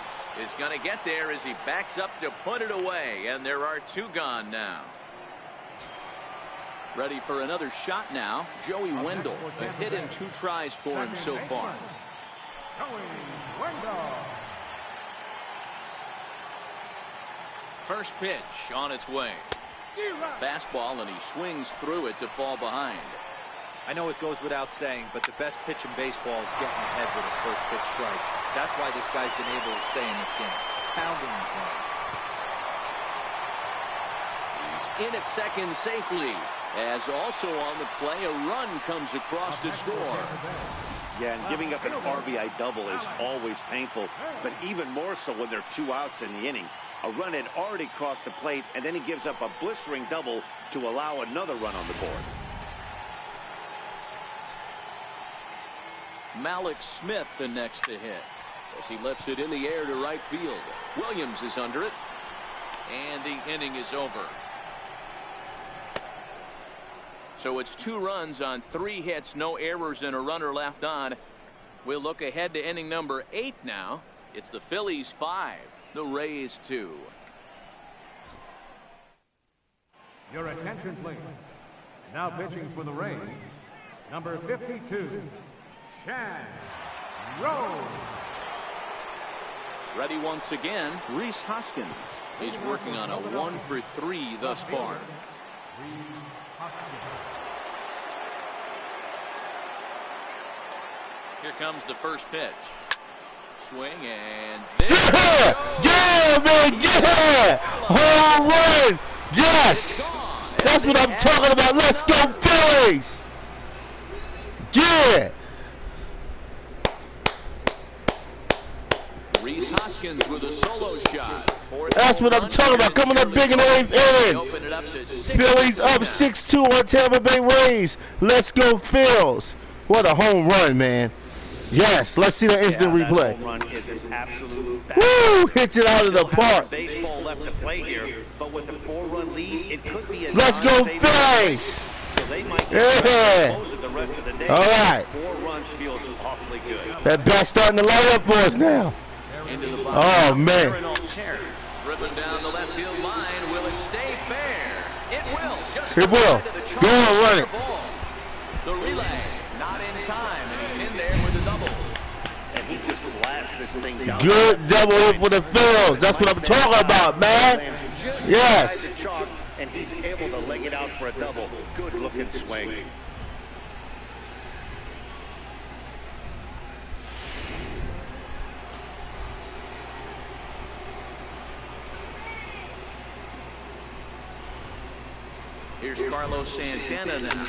is going to get there as he backs up to put it away, and there are two gone now. Ready for another shot now. Joey Wendell, a hit in 2 tries for him so far. First pitch on its way. Fastball, and he swings through it to fall behind. I know it goes without saying, but the best pitch in baseball is getting ahead with a first pitch strike. That's why this guy's been able to stay in this game. Pounding the zone. He's in at second safely, as also on the play a run comes across to score. Yeah, and giving up an RBI double is always painful, but even more so when there are 2 outs in the inning. A run had already crossed the plate, and then he gives up a blistering double to allow another run on the board. Malik Smith the next to hit as he lifts it in the air to right field. Williams is under it, and the inning is over. So it's 2 runs on 3 hits, no errors, and a runner left on. We'll look ahead to inning number 8 now. It's the Phillies 5, the Rays 2. Your attention, please. Now pitching for the Rays, number 52, Chan Rose. Ready once again, Rhys Hoskins. He's working on a 1 for 3 thus far. Here comes the first pitch. Swing, and yeah, man, yeah! Home run! Yes! That's what I'm talking about. Let's go, Phillies! Yeah! Rhys Hoskins with a solo shot. That's what I'm talking about. Coming up big in the 8th inning. Phillies up 6-2 on Tampa Bay Rays. Let's go, Phils. What a home run, man. Yes, let's see the instant replay. That home run is an absolute Woo! Hits it out of the park. Baseball left to play here, but with the 4-run lead, it could be a Let's go, Phillies! So they might Yeah. the rest of the day. All right. 4 runs feels awfully good. That bat's starting to light up for us now. Oh, man. Driven down the left field line. Will it stay fair? It will. Just It will. Go on, run it. The relay not in time, and he's in there with a double. And he just blasted this thing down. Good double hit for the Phils. That's what I'm talking about, man. Yes. And he's able to leg it out for a double. Good looking swing. Here's Carlos Santana now.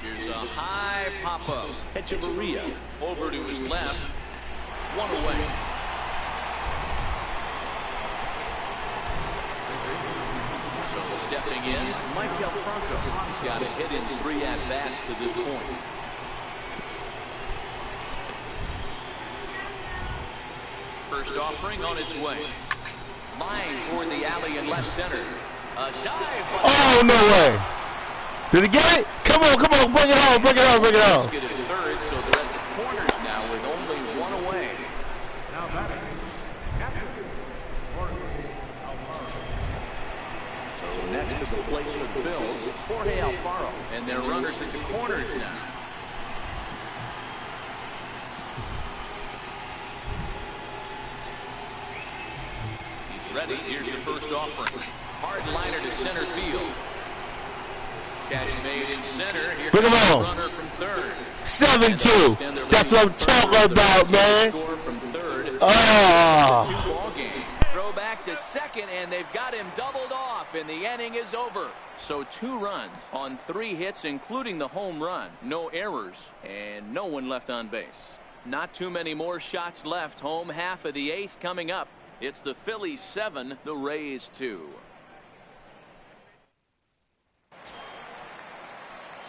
Here's a high pop-up. Echeverria over to his left. 1 away. So stepping in, Mike Del Franco. He's got a hit in 3 at-bats to this point. First offering on its way. Line toward the alley in left center. A dive. Oh, no way. Did he get it? Come on, bring it home, bring it home, bring it home. Get it third, so they're at the corners now with only 1 away. Now batting, captain, So next to the plate for the Bills is Jorge Alfaro, and their runners at the corners now. He's ready. Here's the first offering. Hard liner to center field. Catch made in center. Here Bring him comes the on. runner from third. 7-2. That's what I'm talking about, man. Score from third. Oh. Ball game. Throw back to second, and they've got him doubled off, and the inning is over. So 2 runs on 3 hits, including the home run. No errors, and no one left on base. Not too many more shots left. Home half of the 8th coming up. It's the Phillies 7, the Rays 2.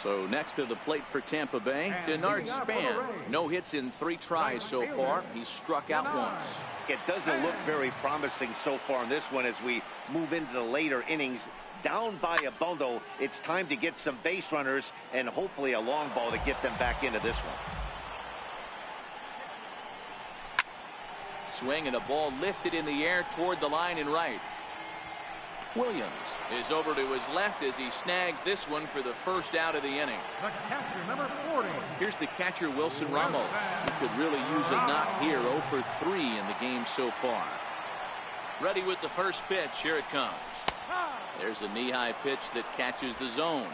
So next to the plate for Tampa Bay, Denard Span. No hits in 3 tries so far. He's struck out once. It doesn't look very promising so far in this one as we move into the later innings. Down by a bundle, it's time to get some base runners and hopefully a long ball to get them back into this one. Swing and a ball lifted in the air toward the line and right. Williams is over to his left as he snags this one for the first out of the inning. The catcher, number 40. Here's the catcher, Wilson Ramos. He could really use a knock here. 0 for 3 in the game so far. Ready with the first pitch. Here it comes. There's a knee-high pitch that catches the zone.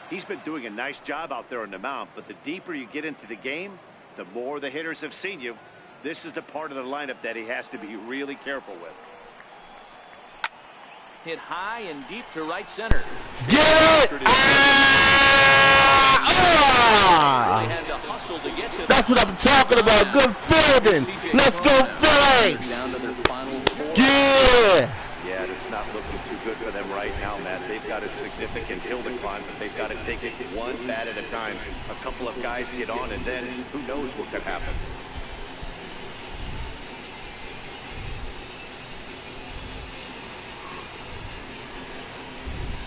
He's been doing a nice job out there on the mound, but the deeper you get into the game, the more the hitters have seen you. This is the part of the lineup that he has to be really careful with. Hit high and deep to right center. Get it! That's what I'm talking about. Good fielding. Let's go, Phillies! Yeah! Yeah, it's not looking too good for them right now, Matt. They've got a significant hill to climb, but they've got to take it one bat at a time. A couple of guys get on, and then who knows what could happen.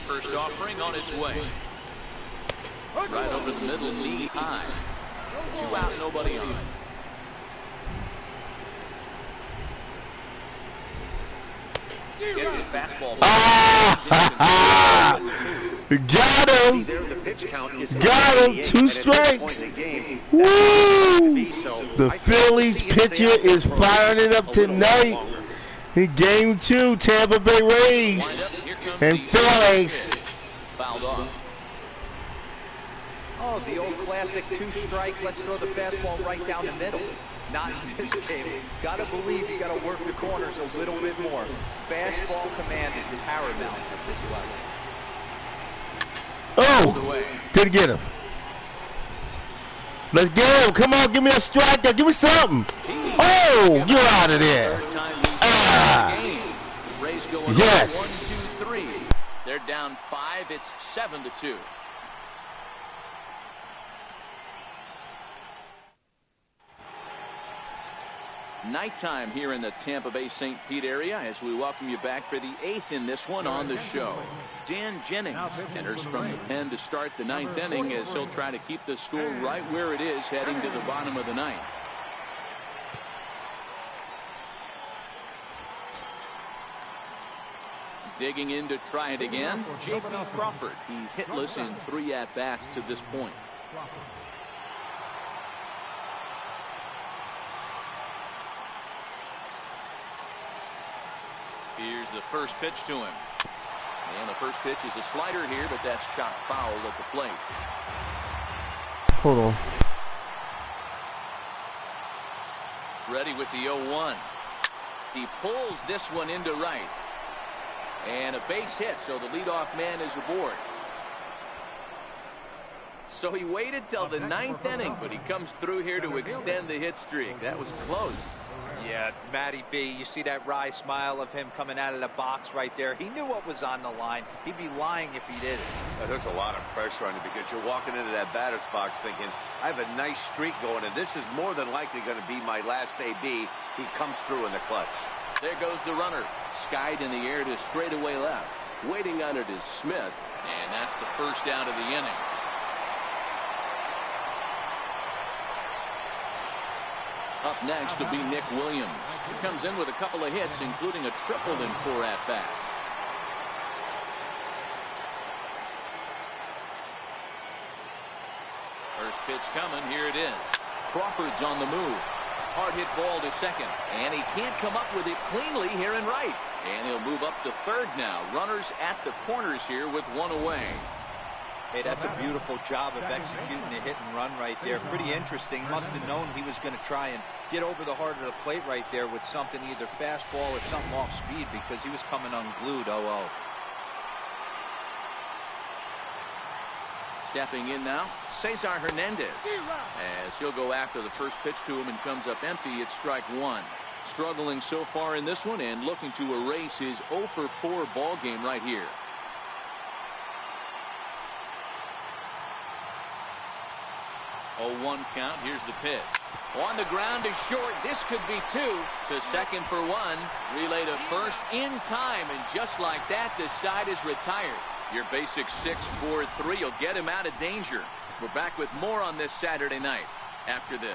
First offering on its way. Right over the middle, knee high. 2 out, nobody on. Gets his fastball. Got him. Got him. 2 strikes. Woo! The Phillies pitcher is firing it up tonight. In Game 2, Tampa Bay Rays and Phillies. Fouled off. Oh, the old classic 2-strike. Let's throw the fastball right down the middle. Not in this game. Got to believe you got to work the corners a little bit more. Fastball command is paramount at this level. Oh, didn't get him. Let's get him. Come on, give me a strike. Give me something. Oh, you're out of there. Rays going yes. 1, 2, 3. They're down 5. It's 7-2. Nighttime here in the Tampa Bay St. Pete area as we welcome you back for the 8th in this one on the show. Dan Jennings enters from the pen to start the 9th inning as he'll try to keep the score right where it is heading to the bottom of the 9th. Digging in to try it again, J.P. Crawford. He's hitless in 3 at-bats to this point. Here's the first pitch to him. And the first pitch is a slider here, but that's chopped foul at the plate. Hold on. Ready with the 0-1. He pulls this one into right. And a base hit, so the leadoff man is aboard. So he waited till the 9th inning, but he comes through here to extend the hit streak. That was close. Yeah, Matty B, you see that wry smile of him coming out of the box right there. He knew what was on the line. He'd be lying if he didn't. There's a lot of pressure on you because you're walking into that batter's box thinking, I have a nice streak going, and this is more than likely going to be my last AB. He comes through in the clutch. There goes the runner. Skied in the air to straightaway left. Waiting on it is Smith, and that's the first out of the inning. Up next will be Nick Williams. He comes in with a couple of hits, including a triple in 4 at-bats. First pitch coming. Here it is. Crawford's on the move. Hard hit ball to second, and he can't come up with it cleanly here in right. And he'll move up to third now. Runners at the corners here with 1 away. Hey, that's a beautiful job of executing a hit and run right there. Pretty interesting. Must have known he was going to try and get over the heart of the plate right there with something, either fastball or something off speed, because he was coming unglued. 0-0. Stepping in now, Cesar Hernandez. As he'll go after the first pitch to him and comes up empty, it's strike 1. Struggling so far in this one and looking to erase his 0 for 4 ball game right here. 0-1 count. Here's the pitch. On the ground is short. This could be two. To second for one. Relay to first in time. And just like that, the side is retired. Your basic 6-4-3 will get him out of danger. We're back with more on this Saturday night after this.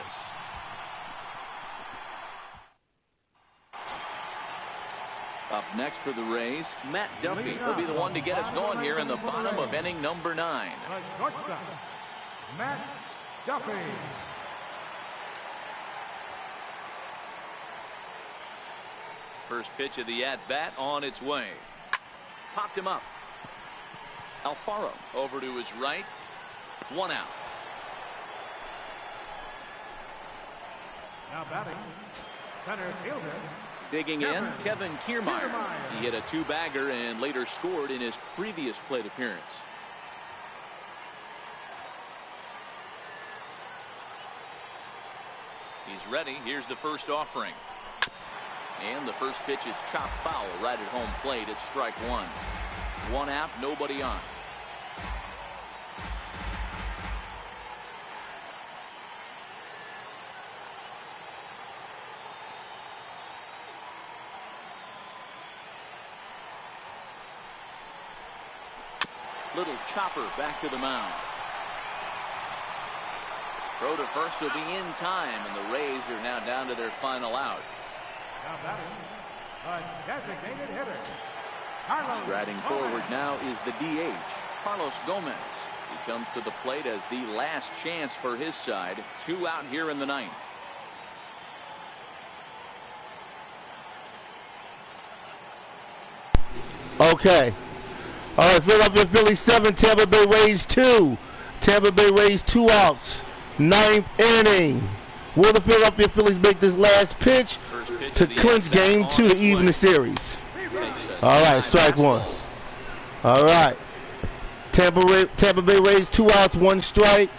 Up next for the Rays, Matt Duffy will be the one to get us going here in the bottom of inning number 9. The shortstop, Matt Duffy. First pitch of the at-bat on its way. Popped him up. Alfaro over to his right. 1 out. Now batting, center fielder. Digging in, Kevin Kiermaier. He hit a 2-bagger and later scored in his previous plate appearance. He's ready. Here's the first offering. And the first pitch is chopped foul right at home plate. It's strike 1. 1 out, nobody on. Little chopper back to the mound. Throw to first will be in time, and the Rays are now down to their final out. Now batting, a designated hitter, Carlos Striding forward now is the DH, Carlos Gomez. He comes to the plate as the last chance for his side. 2 out here in the 9th. Okay. All right, Philadelphia Phillies 7, Tampa Bay Rays 2. Tampa Bay Rays 2 outs. 9th inning. Will the Philadelphia Phillies make this last pitch to clinch game 2 to even the series? All right, strike 1. All right. Tampa Bay Rays 2 outs, 1 strike.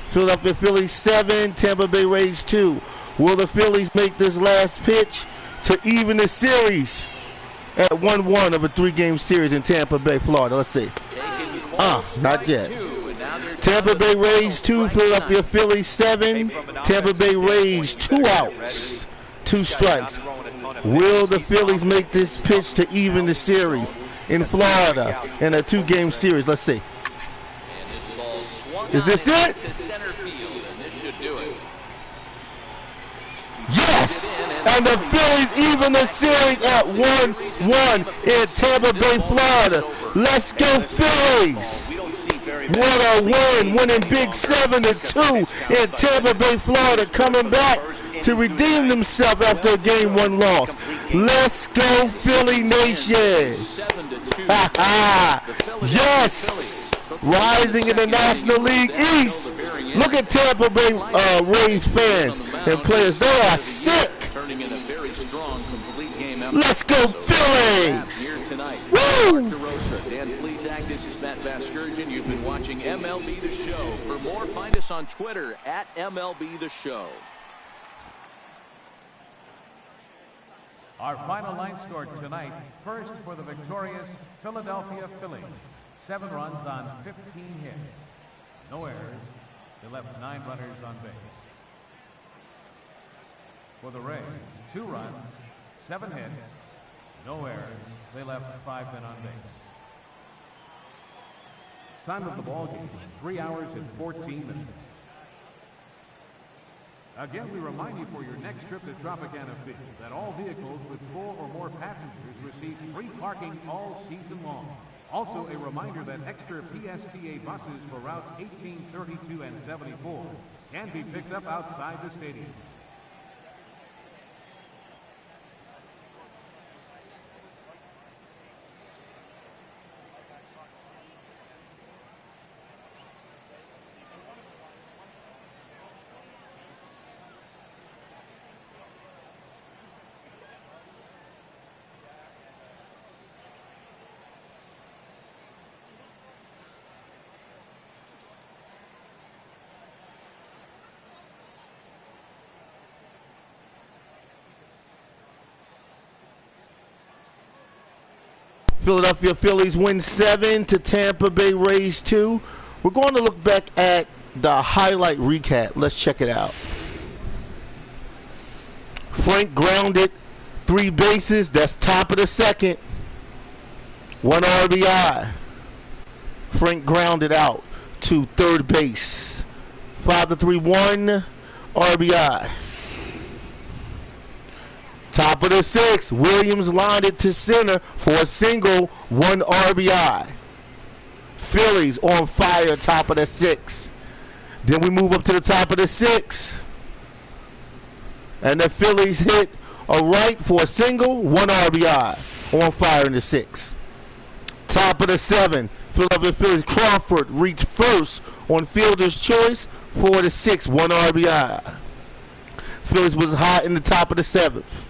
Philadelphia Phillies 7, Tampa Bay Rays 2. Will the Phillies make this last pitch to even the series at 1-1 of a 3-game series in Tampa Bay, Florida? Let's see. Not yet. Tampa Bay Rays 2, Philadelphia Phillies 7. Tampa Bay Rays 2 outs, 2 strikes. Will the Phillies make this pitch to even the series in Florida in a 2-game series? Let's see. Is this it? Yes! And the Phillies even the series at 1-1 in Tampa Bay, Florida. Let's go Phillies! What a win, winning big 7-2 in Tampa Bay, Florida, coming back to redeem themselves after a game 1 loss. Let's go Philly Nation! Yes! Rising in the National League East. Look at Tampa Bay Rays fans and players. They are sick. Let's go Phillies! Woo! Dan Plesac, this is Matt Vasgersian. You've been watching MLB The Show. For more, find us on Twitter at MLB The Show. Our final line score tonight, first for the victorious Philadelphia Phillies. 7 runs on 15 hits. No errors. They left 9 runners on base. For the Rays, 2 runs, 7 hits. No errors. They left 5 men on base. Time of the ball game, 3 hours and 14 minutes. Again, we remind you for your next trip to Tropicana Field that all vehicles with 4 or more passengers receive free parking all season long. Also, a reminder that extra PSTA buses for routes 18, 32, and 74 can be picked up outside the stadium. Philadelphia Phillies win 7 to Tampa Bay Rays 2. We're going to look back at the highlight recap. Let's check it out. Frank grounded 3 bases. That's top of the second. 1 RBI. Frank grounded out to third base. 5-3, 1 RBI. Top of the 6th, Williams lined it to center for a single, 1 RBI. Phillies on fire, top of the 6th. Then we move up to the top of the 6th. And the Phillies hit a right for a single, 1 RBI. On fire in the 6th. Top of the 7th, Philadelphia Phillies, Crawford reached first on fielder's choice for the 6th, 1 RBI. Phillies was hot in the top of the 7th.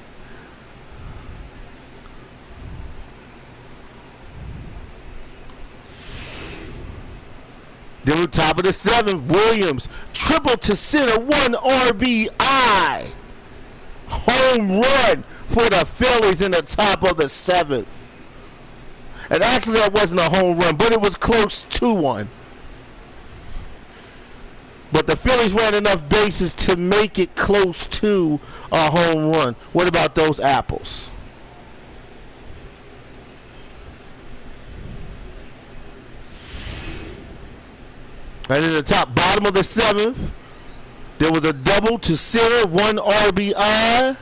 Then on top of the 7th, Williams triple to center, 1 RBI. Home run for the Phillies in the top of the 7th. And actually that wasn't a home run, but it was close to one. But the Phillies ran enough bases to make it close to a home run. What about those apples? And in the bottom of the 7th, there was a double to center, 1 RBI.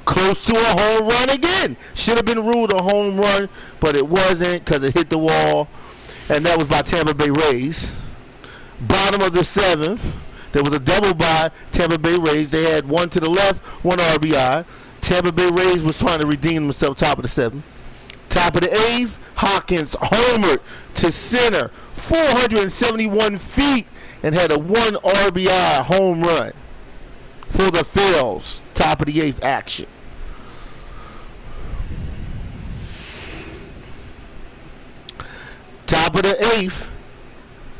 Close to a home run again. Should have been ruled a home run, but it wasn't because it hit the wall. And that was by Tampa Bay Rays. Bottom of the 7th, there was a double by Tampa Bay Rays. They had 1 to the left, 1 RBI. Tampa Bay Rays was trying to redeem themselves, top of the 7th. Top of the 8th, Hawkins homered to center, 471 feet, and had a 1 RBI home run for the Phils. Top of the 8th action. Top of the 8th,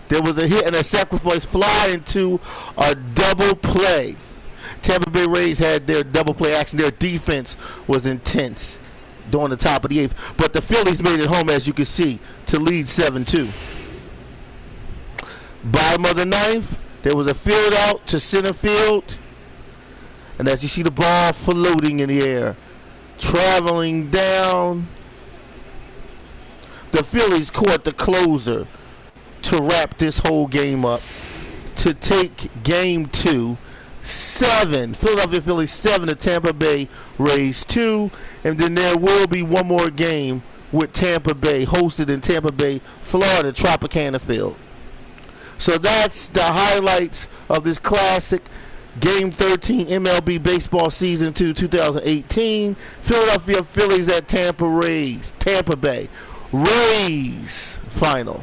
there was a hit and a sacrifice fly into a double play. Tampa Bay Rays had their double play action. Their defense was intense during the top of the 8th. But the Phillies made it home, as you can see, to lead 7-2. Bottom of the 9th, there was a field out to center field. And as you see the ball floating in the air, traveling down, the Phillies caught the closer to wrap this whole game up, to take game 2, 7, Philadelphia Phillies 7 to Tampa Bay Rays 2, and then there will be one more game with Tampa Bay, hosted in Tampa Bay, Florida, Tropicana Field. So that's the highlights of this classic Game 13 MLB Baseball Season 2 2018. Philadelphia Phillies at Tampa Bay Rays final.